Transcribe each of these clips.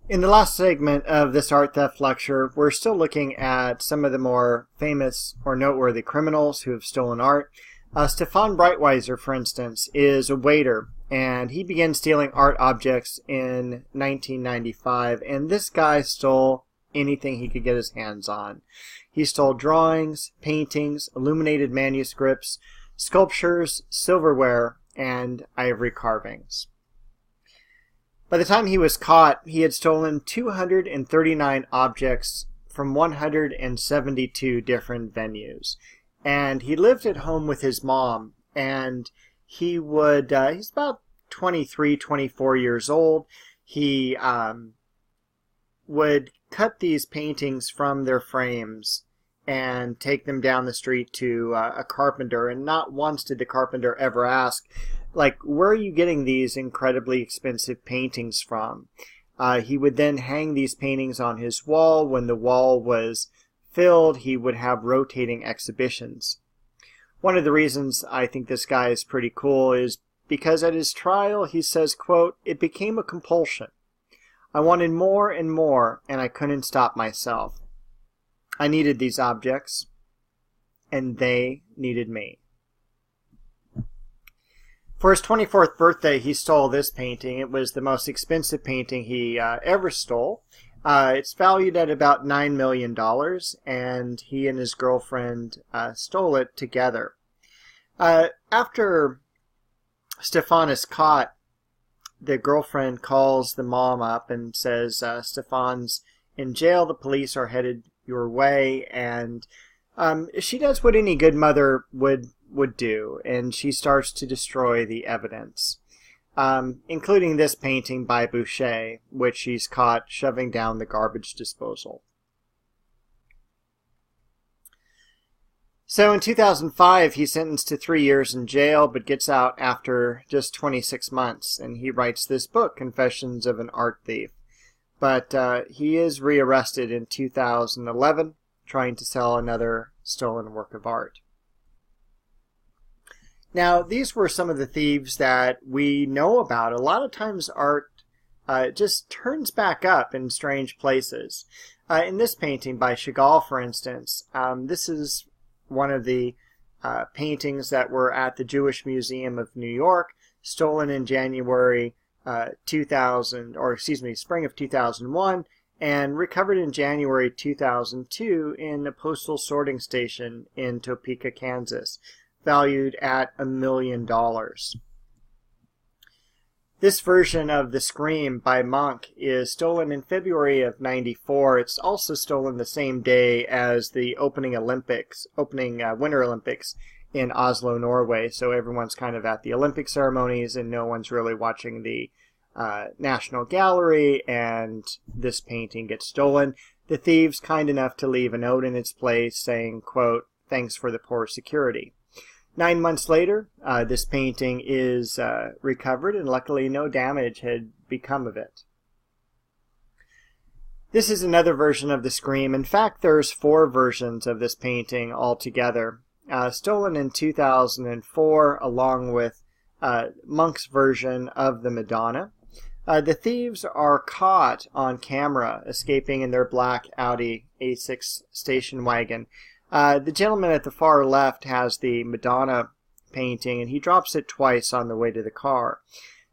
In the last segment of this art theft lecture, we're still looking at some of the more famous or noteworthy criminals who have stolen art. Stefan Breitweiser, for instance, is a waiter, and he began stealing art objects in 1995, and this guy stole anything he could get his hands on. He stole drawings, paintings, illuminated manuscripts, sculptures, silverware, and ivory carvings. By the time he was caught, he had stolen 239 objects from 172 different venues. And he lived at home with his mom, and he's about 23, 24 years old. He would cut these paintings from their frames and take them down the street to a carpenter, and not once did the carpenter ever ask, like, where are you getting these incredibly expensive paintings from? He would then hang these paintings on his wall. When the wall was filled, he would have rotating exhibitions. One of the reasons I think this guy is pretty cool is because at his trial he says, quote, "It became a compulsion. I wanted more and more, and I couldn't stop myself. I needed these objects, and they needed me." For his 24th birthday, he stole this painting. It was the most expensive painting he ever stole. It's valued at about $9 million, and he and his girlfriend stole it together. After Stefan is caught, the girlfriend calls the mom up and says, Stefan's in jail, the police are headed your way, and she does what any good mother would do, and she starts to destroy the evidence, including this painting by Boucher, which she's caught shoving down the garbage disposal. So in 2005, he's sentenced to 3 years in jail, but gets out after just 26 months, and he writes this book, Confessions of an Art Thief. But he is rearrested in 2011, trying to sell another stolen work of art. Now, these were some of the thieves that we know about. A lot of times art just turns back up in strange places. In this painting by Chagall, for instance, this is one of the paintings that were at the Jewish Museum of New York, stolen in January 2000, or excuse me, spring of 2001, and recovered in January 2002 in a postal sorting station in Topeka, Kansas, valued at $1 million. This version of The Scream by Munch is stolen in February of '94. It's also stolen the same day as the opening Winter Olympics in Oslo, Norway. So everyone's kind of at the Olympic ceremonies and no one's really watching the National Gallery, and this painting gets stolen. The thieves kind enough to leave a note in its place saying, quote, "Thanks for the poor security." 9 months later, this painting is recovered, and luckily no damage had become of it. This is another version of The Scream. In fact, there's 4 versions of this painting altogether. Stolen in 2004, along with Munch's version of the Madonna. The thieves are caught on camera escaping in their black Audi A6 station wagon. The gentleman at the far left has the Madonna painting, and he drops it twice on the way to the car.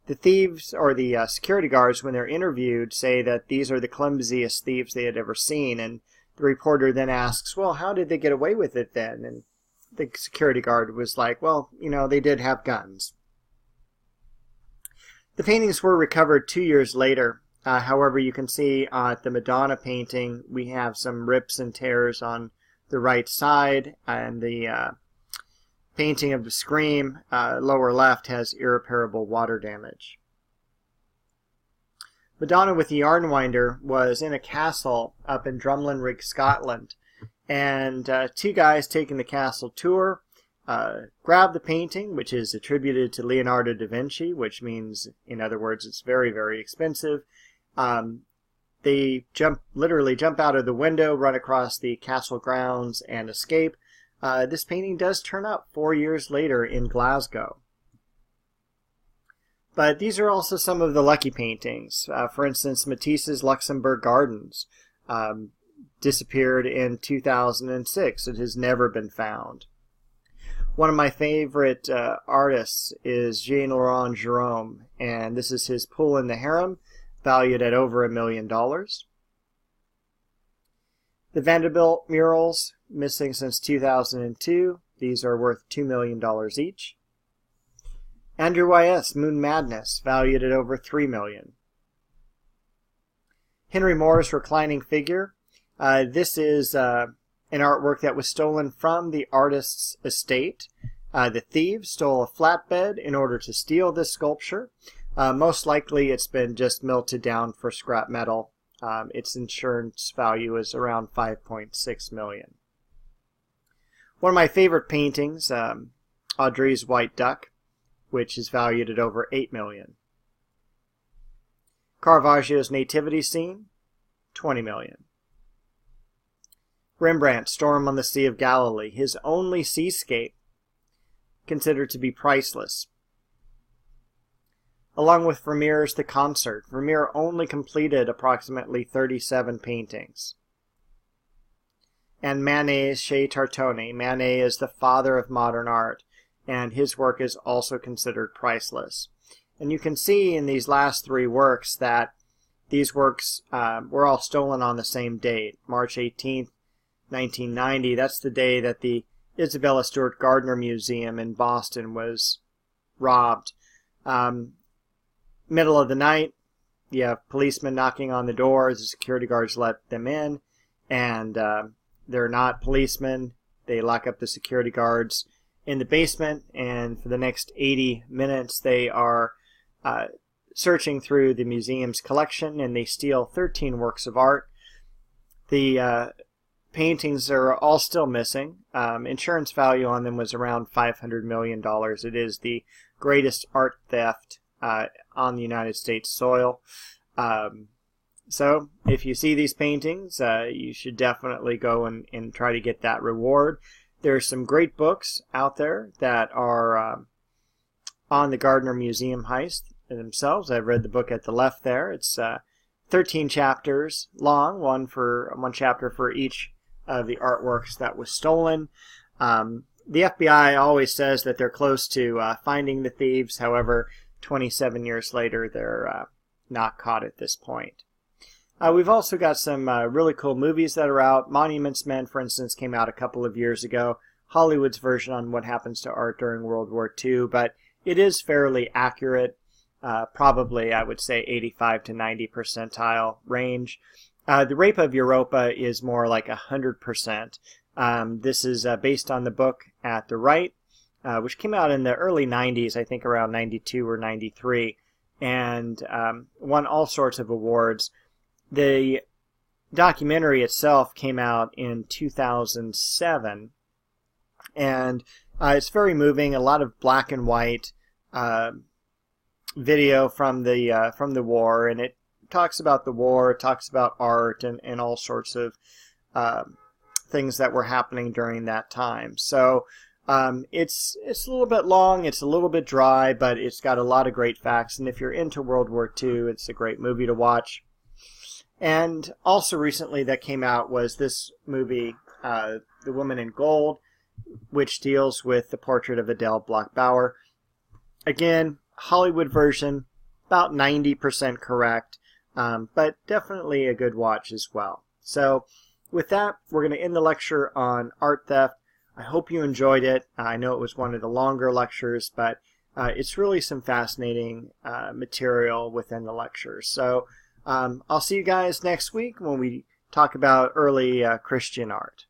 The thieves, or the security guards, when they're interviewed, say that these are the clumsiest thieves they had ever seen, and the reporter then asks, well, how did they get away with it then? And the security guard was like, well, they did have guns. The paintings were recovered 2 years later. However, you can see at the Madonna painting, we have some rips and tears on the right side, and the painting of The Scream, lower left, has irreparable water damage. Madonna with the Yarn Winder was in a castle up in Drumlanrig, Scotland, and 2 guys taking the castle tour grabbed the painting, which is attributed to Leonardo da Vinci, which means, in other words, it's very, very expensive. They literally jump out of the window, run across the castle grounds, and escape. This painting does turn up 4 years later in Glasgow. But these are also some of the lucky paintings. For instance, Matisse's Luxembourg Gardens disappeared in 2006. It has never been found. One of my favorite artists is Jean-Laurent Gérôme, and this is his Pool in the Harem, valued at over $1 million. The Vanderbilt murals, missing since 2002. These are worth $2 million each. Andrew Wyeth's Moon Madness, valued at over $3 million. Henry Moore's Reclining Figure. This is an artwork that was stolen from the artist's estate. The thieves stole a flatbed in order to steal this sculpture. Most likely it's been just melted down for scrap metal. Its insurance value is around $5.6 million. One of my favorite paintings, Audrey's White Duck, which is valued at over $8 million. Caravaggio's Nativity Scene, $20 million. Rembrandt's Storm on the Sea of Galilee, his only seascape, considered to be priceless. Along with Vermeer's The Concert, Vermeer only completed approximately 37 paintings. And Manet's Chez Tartone. Manet is the father of modern art, and his work is also considered priceless. And you can see in these last three works that these works were all stolen on the same date, March 18th, 1990. That's the day that the Isabella Stewart Gardner Museum in Boston was robbed. Middle of the night, you have policemen knocking on the doors. The security guards let them in, and they're not policemen. They lock up the security guards in the basement, and for the next 80 minutes they are searching through the museum's collection, and they steal 13 works of art. The paintings are all still missing. Insurance value on them was around $500 million. It is the greatest art theft on the United States soil. So if you see these paintings, you should definitely go and try to get that reward. There are some great books out there that are on the Gardner Museum heist themselves. I've read the book at the left there. It's 13 chapters long, one chapter for each of the artworks that was stolen. The FBI always says that they're close to finding the thieves. However, 27 years later, they're not caught at this point. We've also got some really cool movies that are out. Monuments Men, for instance, came out a couple of years ago. Hollywood's version on what happens to art during World War II, but it is fairly accurate. Probably, I would say, 85 to 90 percentile range. The Rape of Europa is more like 100%. This is based on the book at the right, which came out in the early 90s, I think around 92 or 93, and won all sorts of awards. The documentary itself came out in 2007, and it's very moving. A lot of black and white video from the war, and it talks about the war, it talks about art, and all sorts of things that were happening during that time. So it's a little bit long, it's a little bit dry, but it's got a lot of great facts, and if you're into World War II, it's a great movie to watch. And also recently that came out was this movie, The Woman in Gold, which deals with the portrait of Adele Bloch-Bauer. Again, Hollywood version, about 90% correct, but definitely a good watch as well. So with that, we're going to end the lecture on art theft. I hope you enjoyed it. I know it was one of the longer lectures, but it's really some fascinating material within the lectures. So I'll see you guys next week when we talk about early Christian art.